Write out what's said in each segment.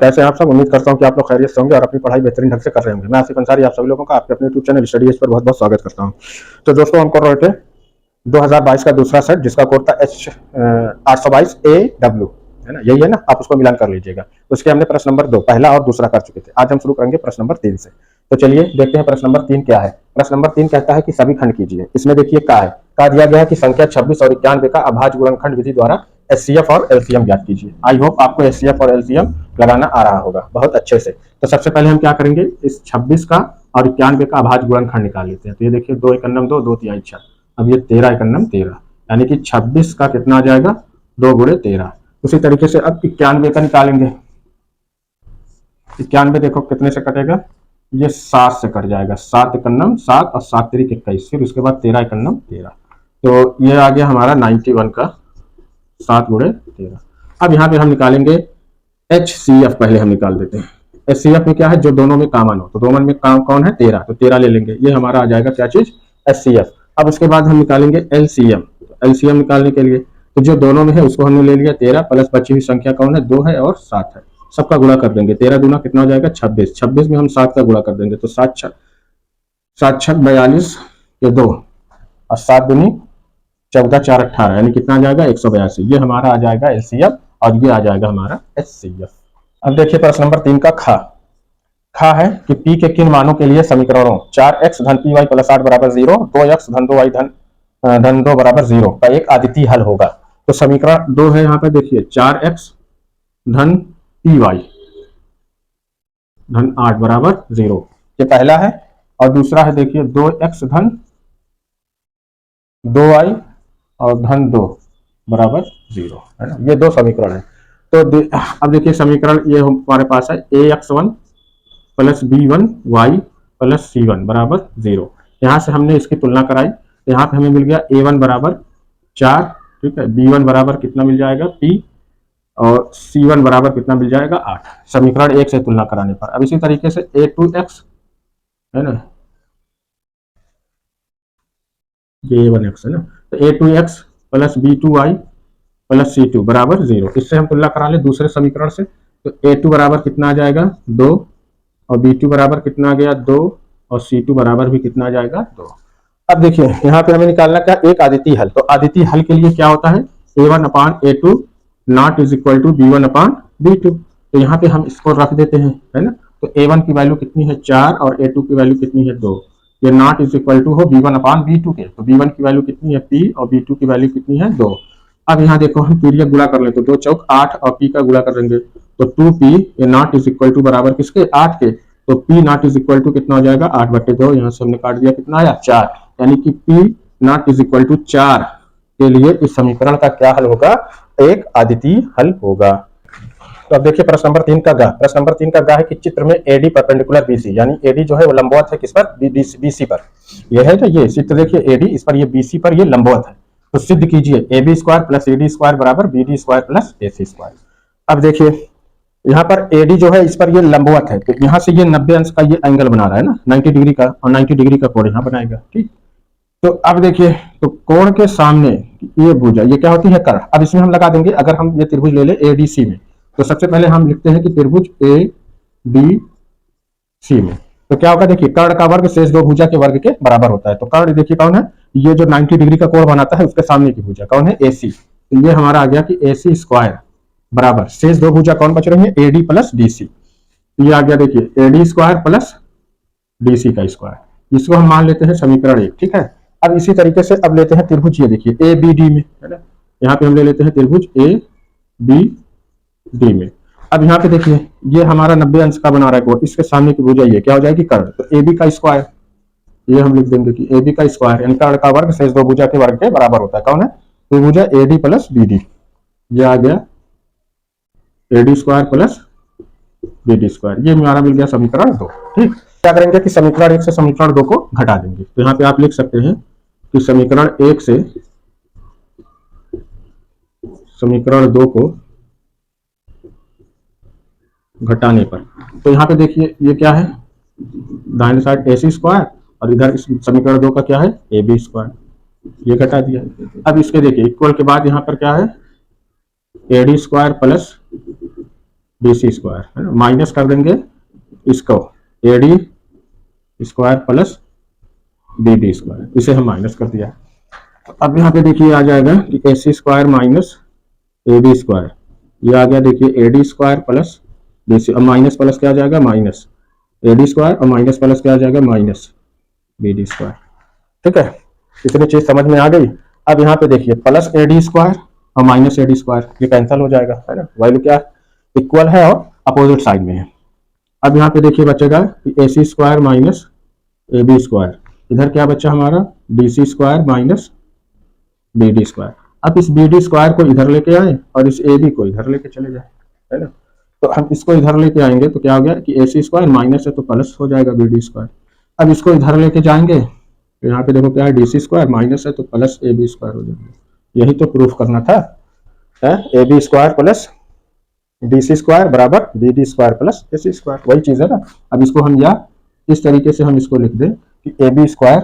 कैसे आप सब? उम्मीद करता हूं कि आप लोग खैरियत से होंगे और अपनी पढ़ाई बेहतरीन ढंग से कर रहे होंगे। मैं आसिफ अंसारी आप सभी लोगों का आपके अपने YouTube channel study as per बहुत बहुत स्वागत करता हूं। तो दोस्तों, हम कर रहे थे 2022 का दूसरा सेट, जिसका कोड था H822AW, है ना, यही है ना, आप उसको मिलान कर लीजिएगा। उसके हमने प्रश्न नंबर 2 पहला और दूसरा कर चुके थे। आज हम शुरू करेंगे प्रश्न नंबर 3 से। तो चलिए देखते हैं प्रश्न नंबर 3 क्या है। प्रश्न नंबर 3 कहता है कि सभी खंड कीजिए। इसमें देखिए का दिया गया है कि संख्या 26 और 91 का अभाज्य गुणनखंड विधि द्वारा एचसीएफ और एलसीएम ज्ञात कीजिए। आई होप आपको एचसीएफ और एलसीएम लगाना आ रहा होगा बहुत अच्छे से। तो सबसे पहले हम क्या करेंगे, इस 26 का और 91 का अभाज्य गुणनखंड निकाल लेते हैं। तो ये देखिए 2 एकन्नम 2, 2 तिहाई 6, अब ये 13 एकन्नम 13, यानी कि 26 का कितना आ जाएगा, 2 गुणे 13। उसी तरीके से अब 91 का निकालेंगे। 91 देखो कितने से कटेगा, ये 7 से कट जाएगा, 7 एकन्नम 7 और 7 तिरिक 21, फिर उसके बाद 13 एकन्नम 13। तो ये आ गया हमारा 91 का 7 गुणे 13। अब यहाँ पे हम निकालेंगे HCF, पहले हम निकाल देते हैं। HCF में क्या है, जो दोनों में कॉमन हो। तो दोनों में कौन है, 13, तो 13 ले लेंगे। ये हमारा आ जाएगा क्या चीज, HCF। अब उसके बाद हम निकालेंगे LCM। LCM निकालने के लिए तो जो दोनों में है उसको हमने ले लिया 13, प्लस बची हुई संख्या कौन है, 2 है और 7 है। सबका गुणा कर देंगे। 13 दूना कितना हो जाएगा, 26। 26 में हम 7 का गुणा कर देंगे, तो 7 छक 42 ये 2 और 7 दूनी 14 4 18, यानी कितना आ जाएगा, 182। ये हमारा आ जाएगा LCF और ये आ जाएगा हमारा HCF। अब देखिए प्रश्न नंबर 3 का खा है कि P के किन मानों के लिए समीकरणों 4x धन py प्लस 8 बराबर 0, 2x धन 2y धन 2 बराबर 0 का एक अद्वितीय हल होगा। तो समीकरण 2 है यहाँ पे, देखिए 4x धन py धन 8 बराबर 0, ये पहला है। और दूसरा है देखिए 2x धन 2y और धन 2 बराबर 0, है ना, ये 2 समीकरण है। तो अब देखिए समीकरण ये हमारे पास है ax1 plus b1y plus c1 बराबर 0। यहाँ से हमने इसकी तुलना कराई, तो यहाँ पे हमें मिल गया a1 बराबर 4, ठीक है, b1 बराबर कितना मिल जाएगा p, और c1 बराबर कितना मिल जाएगा 8, समीकरण 1 से तुलना कराने पर। अब इसी तरीके से a2x है ना, ये a1x है ना, तो a2x plus b2y plus c2 बराबर 0, इससे हम तुलना करा ले दूसरे समीकरण से। तो a2 बराबर कितना आ जाएगा 2, और b2 बराबर कितना आ गया 2, और c2 बराबर भी कितना आ जाएगा 2। अब देखिए यहाँ पे हमें निकालना क्या, एक अद्वितीय हल। तो अद्वितीय हल के लिए क्या होता है, a1 upon a2 not is equal to b1 upon b2। तो यहाँ पे हम इसको रख देते हैं, है ना। तो a1 की वैल्यू कितनी है 4 और a2 की वैल्यू कितनी है 2। ये नॉट इज इक्वल टू हो b1 अपान b2 के, तो b1 की वैल्यू कितनी है p और b2 की वैल्यू कितनी है 2। अब यहाँ देखो हम p का गुणा कर ले, तो 2 चौक 8 और p का गुणा कर देंगे, तो 2p ये नॉट इज इक्वल टू बराबर किसके, 8 के। तो p not is equal to कितना हो जाएगा 8/2, यहाँ से हमने काट दिया, कितना आया 4, यानी कि p not is equal to 4 के लिए इस समीकरण का क्या हल होगा, एक अद्वितीय हल होगा। तो अब देखिए प्रश्न नंबर 3 का ग। प्रश्न नंबर 3 का ग है कि चित्र में AD परपेंडिकुलर BC, यानी AD जो है वो लंबवत है किस पर, BC पर। ये है ना, ये चित्र देखिए AD इस पर, ये BC पर ये लंबवत है। तो सिद्ध कीजिए AB square plus AD square बराबर BD square plus AC square. अब देखिए यहाँ पर AD जो है इस पर ये लंबवत है, तो यहाँ से ये 90 अंश का ये एंगल बना रहा है ना, 90 डिग्री का, और 90 डिग्री का कोण यहाँ बनाएगा, ठीक। तो अब देखिए, तो कोण के सामने ये भुजा, ये क्या होती है, कर्ण। अब इसमें हम लगा देंगे, अगर हम ये त्रिभुज ले ले ADC में, तो सबसे पहले हम लिखते हैं कि त्रिभुज ADC में, तो क्या होगा, देखिए कर्ण का वर्ग शेष 2 भुजा के वर्ग के बराबर होता है। तो कर्ण देखिए कौन है, ये जो 90 डिग्री का कोण बनाता है उसके सामने की भुजा कौन है, AC। तो ये हमारा आ गया कि AC स्क्वायर बराबर शेष 2 भुजा कौन बच रही है, AD प्लस DC। ये आ गया देखिए AD स्क्वायर प्लस DC का स्क्वायर, इसको हम मान लेते हैं समीकरण 1, ठीक है। अब इसी तरीके से अब लेते हैं त्रिभुज, ये देखिए ABD में, है ना, यहाँ पे हम ले लेते हैं त्रिभुज ABD में। अब यहाँ पे देखिए ये हमारा 90 अंश का बना रहा है कोण, इसके सामने की भुजा ये क्या हो जाएगी, कर्ण। तो AB का स्क्वायर, ये हम लिख देंगे कि AB का स्क्वायर यानी कर्ण का वर्ग शेष 2 भुजा के वर्ग के बराबर होता है। कौन है, तो भुजा AD प्लस BD, ये आ गया AD square plus BD square, ये हमारा मिल गया समीकरण 2, ठीक। क्या करेंगे कि समीकरण 1 से समीकरण 2 को घटा देंगे। तो यहाँ पे आप लिख सकते हैं कि समीकरण 1 से समीकरण 2 को घटाने पर, तो यहाँ पे देखिए ये क्या है, दाहिने साइड AC स्क्वायर, और इधर इस समीकरण 2 का क्या है, AB स्क्वायर, ये घटा दिया। अब इसके देखिए इक्वल के बाद यहाँ पर क्या है, AD square plus BC square, है ना, माइनस कर देंगे इसको AD square plus BD square, इसे हम माइनस कर दिया। अब यहाँ पे देखिए आ जाएगा कि AC square minus AB square, ये आ गया देखिए AD स्क्वायर प्लस BC। अब माइनस प्लस क्या आ जाएगा, माइनस AD स्क्वायर, और माइनस प्लस क्या आ जाएगा, माइनस BD स्क्वायर। ठीक है, इतनी चीज समझ में आ गई। अब यहाँ पे देखिए प्लस AD स्क्वायर और माइनस AD स्क्वायर, ये कैंसिल हो जाएगा, है ना, वैल्यू क्या इक्वल है और अपोजिट साइड में है। अब यहाँ पे देखिए बचेगा कि AC square minus AB square, इधर क्या बचा हमारा DC square minus BD square. अब इस BD स्क्वायर को इधर लेके आए और इस AB को इधर लेके चले जाए, है ना, तो हम इसको इधर लेके आएंगे तो क्या हो गया कि AC स्क्वायर माइनस है तो प्लस हो जाएगा BD स्क्वायर। अब इसको इधर लेके जाएंगे तो यहाँ पे देखो क्या है, DC स्क्वायर माइनस है तो प्लस AB स्क्वायर हो जाएगा। यही तो प्रूफ करना था, है, AB square plus DC square बराबर BD square plus AC square, वही चीज है ना। अब इसको हम या इस तरीके से हम इसको लिख दें कि AB स्क्वायर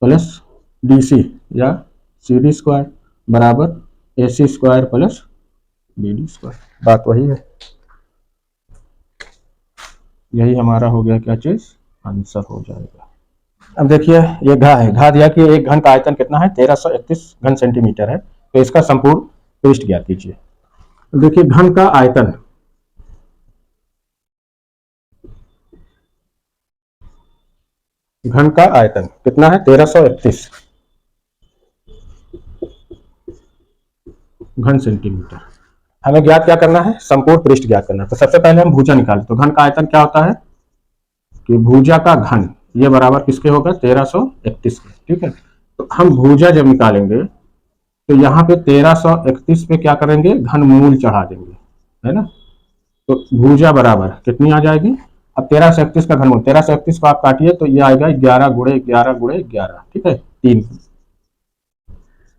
प्लस DC या CD स्क्वायर बराबर AC square plus BD square, बात वही है। यही हमारा हो गया क्या चीज, आंसर हो जाएगा। अब देखिए ये घा है, घा दिया कि एक घन का आयतन कितना है, 1331 घन सेंटीमीटर है, तो इसका संपूर्ण पृष्ठ ज्ञात कीजिए। देखिए घन का आयतन, घन का आयतन कितना है, 1331 घन सेंटीमीटर। हमें ज्ञात क्या करना है, संपूर्ण पृष्ठ ज्ञात करना है। तो सबसे पहले हम भुजा निकालें, तो घन का आयतन क्या होता है कि भुजा का घन ये बराबर किसके होगा, 1331 के। ठीक है, तो हम भुजा जब निकालेंगे तो यहाँ पे 1331 पे क्या करेंगे, घन मूल चढ़ा देंगे, है ना, तो भुजा बराबर कितनी आ जाएगी। अब 1331 का घनमूल, 1331 को आप काटिए तो ये आएगा 11 गुणे 11 गुणे 11, ठीक है, 3।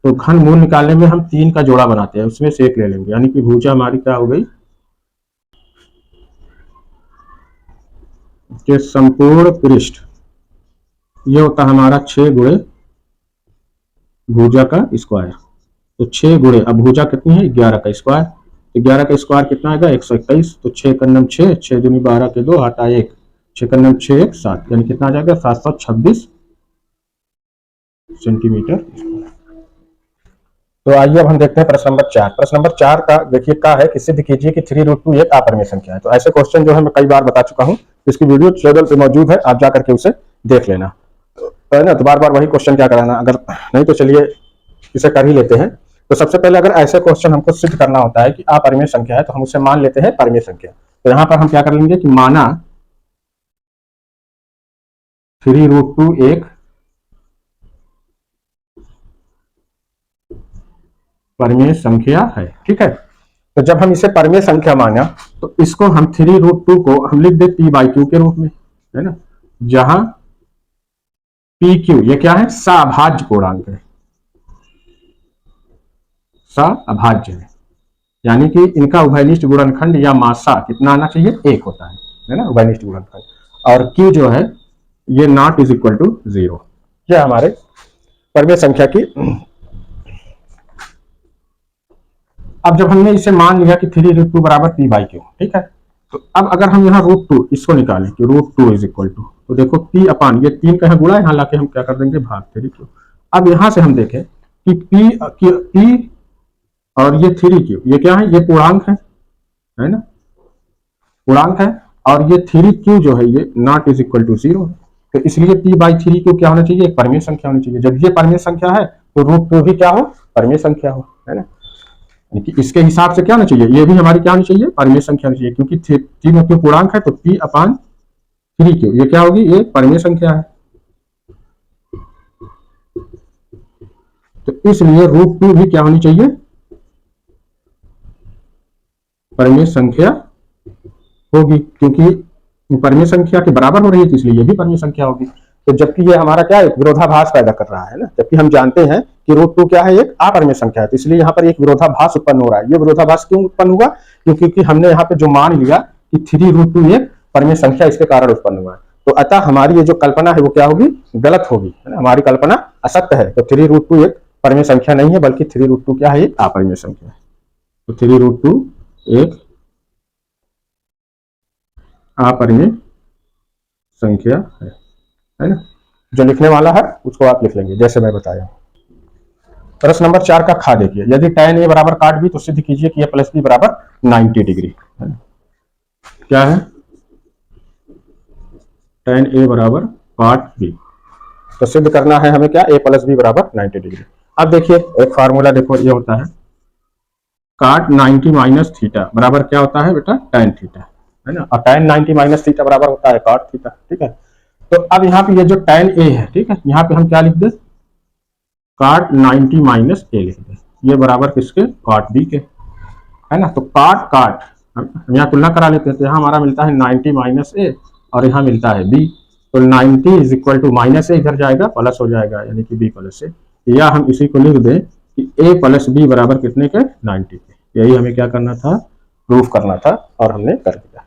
तो घन मूल निकालने में हम 3 का जोड़ा बनाते हैं, उसमें से एक ले लेंगे, यानी कि भुजा हमारी क्या हो गई कि संपूर्ण पृष्ठ ये होता है हमारा 6 गुणे भुजा का स्क्वायर। तो 6 गुणे, अब भुजा कितनी है 11 का स्क्वायर, तो 11 का स्क्वायर कितना आएगा 121, तो 6 का नम 6, 6 दूनी 12 के 2 हटा 1, 6 का नम 6 1 7, यानी कितना आ जाएगा 726 सेंटीमीटर। तो आइए अब हम देखते हैं प्रश्न नंबर 4। प्रश्न नंबर 4 का देखिए क्या है कि सिद्ध कीजिए कि 3√2 एक अपरिमेय संख्या है। तो ऐसे क्वेश्चन जो है मैं कई बार बता चुका हूं, इसकी वीडियो चैनल पे मौजूद है, आप जाकर के उसे देख लेना, तो है ना, तो बार बार वही क्वेश्चन क्या कराना, अगर नहीं तो चलिए इसे कर ही लेते हैं। तो सबसे पहले अगर ऐसे क्वेश्चन हमको सिद्ध करना होता है कि अपरिमेय संख्या है तो हम उसे मान लेते हैं परिमेय संख्या। तो यहां पर हम क्या कर लेंगे कि माना 3√2 एक परिमेय संख्या है। ठीक है, तो जब हम इसे परिमेय संख्या माना तो इसको हम 3√2 को हम लिख दे p/q के रूप में, है ना, जहां PQ ये क्या है, साभाज्य पूर्णांक है, साभाज्य है, यानी कि इनका उभयनिष्ठ गुणनखंड या मासा कितना आना चाहिए, 1 होता है ना, उभयनिष्ठ गुणनखंड। और Q जो है ये नॉट इज इक्वल टू 0। यह हमारे परिमेय संख्या की। अब जब हमने इसे मान लिया कि 3√2 बराबर p/q, ठीक है, तो अब अगर हम यहाँ √2 इसको निकालें कि √2 इज इक्वल टू, तो देखो p अपान ये 3 का गुणा, यहाँ लाके हम क्या कर देंगे भाग 3q। अब यहां से हम देखें कि p और ये 3q ये क्या है, ये पूर्णांक है ना, पूर्णांक है, और ये 3q जो है ये नॉट इज इक्वल टू 0 है। तो इसलिए p/3q क्या होना चाहिए, एक परिमेय संख्या होनी चाहिए। जब ये परिमेय संख्या है तो √2 भी क्या हो, परिमेय संख्या हो, है ना, इसके हिसाब से क्या होना चाहिए, ये भी हमारी क्या होनी चाहिए, परिमेय संख्या होनी चाहिए, क्योंकि 3 पूर्णांक है तो p/3q ये क्या होगी, ये परिमेय संख्या है। तो इसलिए √2 भी क्या होनी चाहिए, परिमेय संख्या होगी, क्योंकि परिमेय संख्या के बराबर हो रही है तो इसलिए ये भी परिमेय संख्या होगी। तो जबकि ये हमारा क्या एक विरोधाभास पैदा कर रहा है ना, जबकि हम जानते हैं कि √2 क्या है, एक अपरिमेय संख्या है, तो इसलिए यहाँ पर एक विरोधाभास उत्पन्न हो रहा है। ये विरोधाभास क्यों उत्पन्न हुआ, क्योंकि हमने यहाँ पे जो मान लिया कि 3√2 एक परिमेय संख्या इसके कारण उत्पन्न हुआ है। तो अतः हमारी ये जो कल्पना है वो क्या होगी, गलत होगी, है ना, हमारी कल्पना असत्य है। तो 3√2 एक परिमेय संख्या नहीं है, बल्कि 3√2 क्या है, एक अपरिमेय संख्या है। तो 3√2 एक अपरिमेय संख्या है ना। जो लिखने वाला है उसको आप लिख लेंगे जैसे मैं बताया। प्रश्न नंबर 4 का खा देखिए, यदि tan a बराबर cot b तो सिद्ध कीजिए कि a प्लस बी बराबर 90 डिग्री है ना। क्या है tan a बराबर cot b, तो सिद्ध करना है हमें क्या, a प्लस बी बराबर 90 डिग्री। अब देखिए एक फार्मूला देखो, ये होता है cot 90 माइनस थीटा बराबर क्या होता है बेटा, tan थीटा है ना, और tan 90 माइनस थीटा बराबर होता है cot थीटा। ठीक है, तो अब यहाँ पे ये जो tan a है, ठीक है, यहाँ पे हम क्या लिख दे, cot 90 माइनस a लिख दे, ये बराबर किसके, cot b के है ना। तो cot हम यहाँ तुलना करा लेते हैं, तो यहाँ हमारा मिलता है 90 माइनस a और यहाँ मिलता है b, तो 90 is equal to minus a इधर जाएगा प्लस हो जाएगा, यानी कि b प्लस a, या हम इसी को लिख दें कि a प्लस b बराबर कितने के, 90 के। यही हमें क्या करना था, प्रूफ करना था, और हमने कर दिया।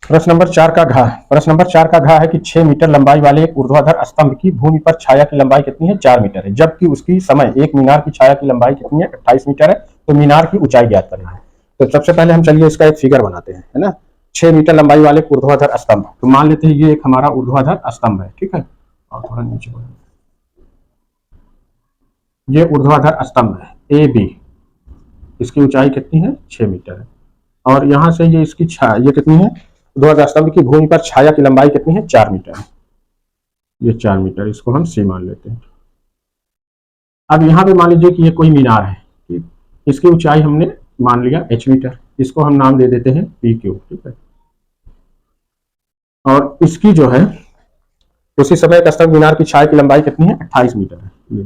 प्रश्न नंबर 4 का घा, प्रश्न नंबर 4 का घा है कि 6 मीटर लंबाई वाले एक ऊर्ध्वाधर स्तंभ की भूमि पर छाया की लंबाई कितनी है, 4 मीटर है, जबकि उसकी समय एक मीनार की छाया की लंबाई कितनी है, 28 मीटर है, तो मीनार की ऊंचाई ज्ञात करना है। तो सबसे पहले हम चलिए इसका एक फिगर बनाते हैं, है ना। 6 मीटर लंबाई वाले ऊर्ध्वाधर स्तंभ, तो मान लेते हैं ये एक हमारा ऊर्ध्वाधर स्तंभ है, ठीक है, और थोड़ा नीचे ये ऊर्ध्वाधर स्तंभ है ए बी, इसकी ऊंचाई कितनी है, 6 मीटर है, और यहां से ये इसकी छाया ये कितनी है, ऊर्ध्वाधर स्तंभ की भूमि पर छाया की लंबाई कितनी है, 4 मीटर है, ये 4 मीटर, इसको हम सी मान लेते हैं। अब यहाँ पे मान लीजिए कि ये कोई मीनार है, ठीक, इसकी ऊंचाई हमने मान लिया h मीटर, इसको हम नाम दे देते हैं PQ, ठीक है, और इसकी जो है उसी समय एक स्तंभ मीनार की छाया की लंबाई कितनी है, 28 मीटर है, ये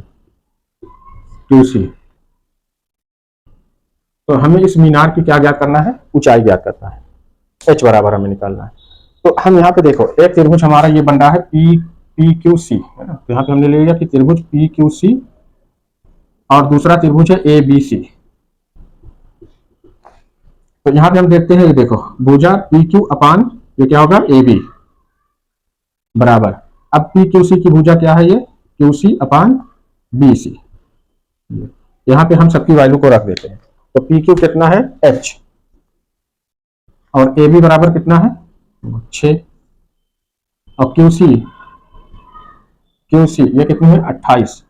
QC। तो हमें इस मीनार की क्या ज्ञात करना है, ऊंचाई ज्ञात करना है, h बराबर हमें निकालना है। तो हम यहाँ पे देखो एक त्रिभुज हमारा ये बन रहा है PQC है ना, तो यहाँ पे हमने ले लिया कि त्रिभुज PQC और दूसरा त्रिभुज है ABC। तो यहाँ पे हम देखते हैं, ये देखो भुजा PQ अपान ये क्या होगा, AB बराबर, अब PQC की भुजा क्या है, ये QC अपान BC, यहाँ पे हम सबकी वैल्यू को रख देते हैं। तो PQ कितना है, H, और AB बराबर कितना है, 6, और QC ये कितनी है, 28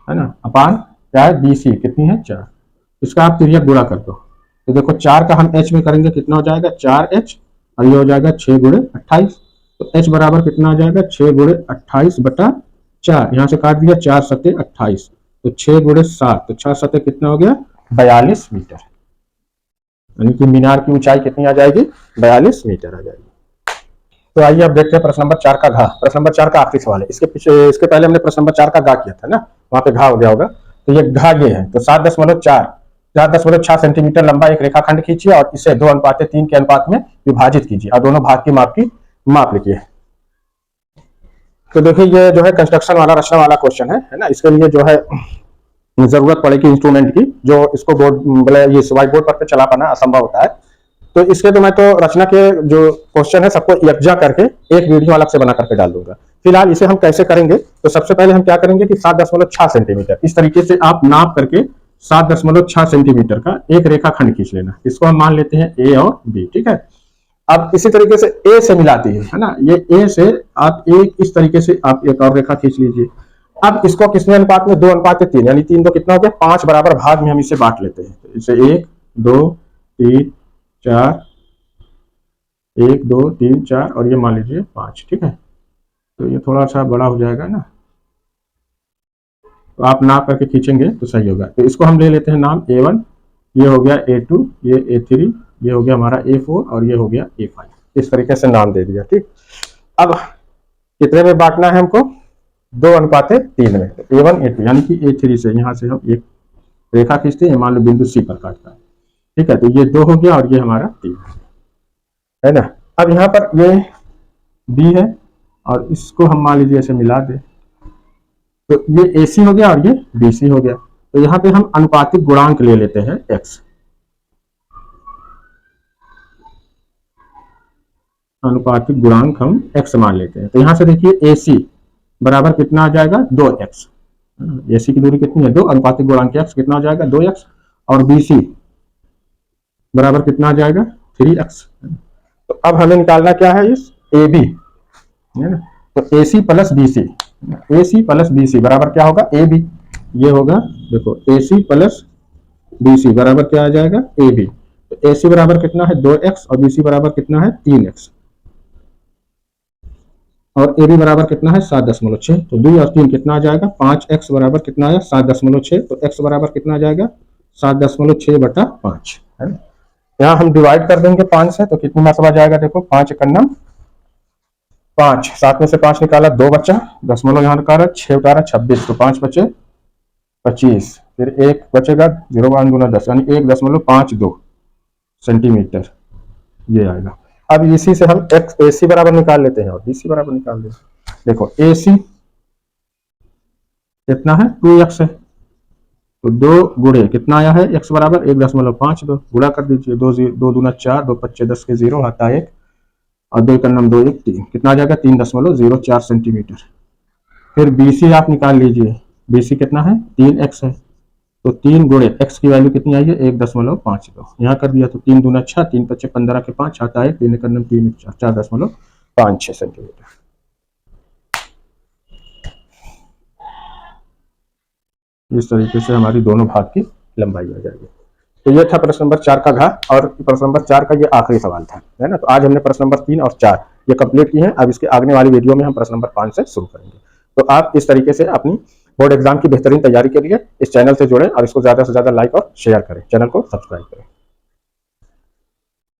है ना, अपान क्या है, BC कितनी है, 4, इसका आप तिर्यक गुणा कर दो, तो देखो 4 का हम H में करेंगे कितना हो जाएगा, 4H, और ये हो जाएगा 6 गुणे 28, तो H बराबर कितना आ जाएगा, 6 गुणे 28 बटा 4, यहाँ से काट दिया, 4 सत्ते 28, तो 6 गुणे 7, तो 6 सत्ते कितना हो गया, 42 मीटर, यानी कि मीनार की ऊंचाई कितनी आ जाएगी, 42 मीटर आ जाएगी। तो आइए अब देखते हैं प्रश्न नंबर 4 का घा। प्रश्न नंबर 4 का आखिरी सवाल है, इसके पहले हमने प्रश्न नंबर 4 का घा किया था ना, वहां पे घा हो गया होगा, तो ये घा ये है, तो 7.6 सेंटीमीटर लंबा एक रेखाखंड खींचिए और इसे 2:3 के अनुपात में विभाजित कीजिए और दोनों भाग की माप लिखिए। तो देखिए ये जो है कंस्ट्रक्शन वाला, रचना वाला क्वेश्चन है ना, इसके लिए जो है जरूरत पड़ेगी इंस्ट्रूमेंट की, जो इसको बोर्ड ये व्हाइट बोर्ड पर चला पाना असंभव होता है। तो इसके तो मैं तो रचना के जो क्वेश्चन है सबको यकजा करके एक वीडियो अलग से बना करके डाल दूंगा। फिलहाल इसे हम कैसे करेंगे, तो सबसे पहले हम क्या करेंगे कि 7.6 सेंटीमीटर इस तरीके से आप नाप करके 7.6 सेंटीमीटर का एक रेखाखंड खींच लेना, इसको हम मान लेते हैं A और B, ठीक है। अब इसी तरीके से A से मिलाती है ना, ये A से आप एक इस तरीके से आप एक और रेखा खींच लीजिए। अब इसको किसने अनुपात में, 2:3, यानी 3 2 कितना हो गया, 5 बराबर भाग में हम इसे बांट लेते हैं, तो इसे 1 2 3 4, 1 2 3 4 और ये मान लीजिए 5, ठीक है। तो ये थोड़ा सा बड़ा हो जाएगा ना, तो आप नाप करके खींचेंगे तो सही होगा। तो इसको हम ले लेते हैं नाम A1, ये हो गया A2, ये A3, ये हो गया हमारा A4 और ये हो गया A5, इस तरीके से नाम दे दिया, ठीक। अब कितने में बांटना है हमको, 2:3 में, तो A1 A2 यानी कि A3 से यहाँ से हम एक रेखा खींचते हैं, मान लो बिंदु C पर काटता है, ठीक है, तो ये 2 हो गया और ये हमारा 3 है ना। अब यहाँ पर ये B है और इसको हम मान लीजिए ऐसे मिला दे, तो ये AC हो गया और ये BC हो गया। तो यहाँ पे हम अनुपातिक गुणांक ले लेते हैं X, अनुपातिक गुणांक हम X मान लेते हैं। तो यहाँ से देखिए AC बराबर कितना आ जाएगा, 2x, AC की दूरी कितनी है 2, अनुपातिक गुणांक X कितना हो जाएगा 2x, और BC बराबर कितना आ जाएगा 3x। तो अब हमें निकालना क्या है इस AB है ना, तो AC plus BC, AC plus BC बराबर क्या होगा AB, ये होगा देखो AC प्लस BC बराबर क्या आ जाएगा AB। तो AC बराबर कितना है 2x और BC बराबर कितना है 3x और AB बराबर कितना है 7.6। तो 2 और 3 कितना आ जाएगा 5x बराबर कितना आया 7.6। तो x बराबर कितना आ जाएगा 7.6/5 है ना। यहाँ हम डिवाइड कर देंगे 5 से, तो कितनी मतलब आ जाएगा देखो 5 एकन्नम 5, 7 में से 5 निकाला 2 बचा, दशमलव यहाँ निकाला 6 उतारा 26, तो 5 बचे 25, फिर 1 बचेगा 0 × 2 = 10 यानी 1.52 सेंटीमीटर ये आएगा। अब इसी से हम AC बराबर निकाल लेते हैं और BC बराबर निकाल देते हैं। देखो AC कितना है 2x है, तो 2 गुणे कितना आया है x बराबर 1.52 गुणा कर दीजिए, 2 दूना 4, 2 पच्चे 10 के 0 आता है 1 और 2 एकन्नम 2 1 3, कितना आ जाएगा 3.04 सेंटीमीटर। फिर BC आप निकाल लीजिए, BC कितना है 3x है, तो 3 गुणे x की वैल्यू कितनी आई है 1.52 यहाँ कर दिया, तो 3 दूना 6, 3 पच्चे 15 के 5 आता है 3 एकन्नम 3 1 4 4.56 सेंटीमीटर। इस तरीके से हमारी दोनों भाग की लंबाई आ जाएगी। तो ये था प्रश्न नंबर 4 का घ, और प्रश्न नंबर 4 का ये आखिरी सवाल था है ना। तो आज हमने प्रश्न नंबर 3 और 4 ये कंप्लीट किए हैं। अब इसके आगे वाली वीडियो में हम प्रश्न नंबर 5 से शुरू करेंगे। तो आप इस तरीके से अपनी बोर्ड एग्जाम की बेहतरीन तैयारी के लिए इस चैनल से जुड़ें और इसको ज्यादा से ज्यादा लाइक और शेयर करें, चैनल को सब्सक्राइब करें।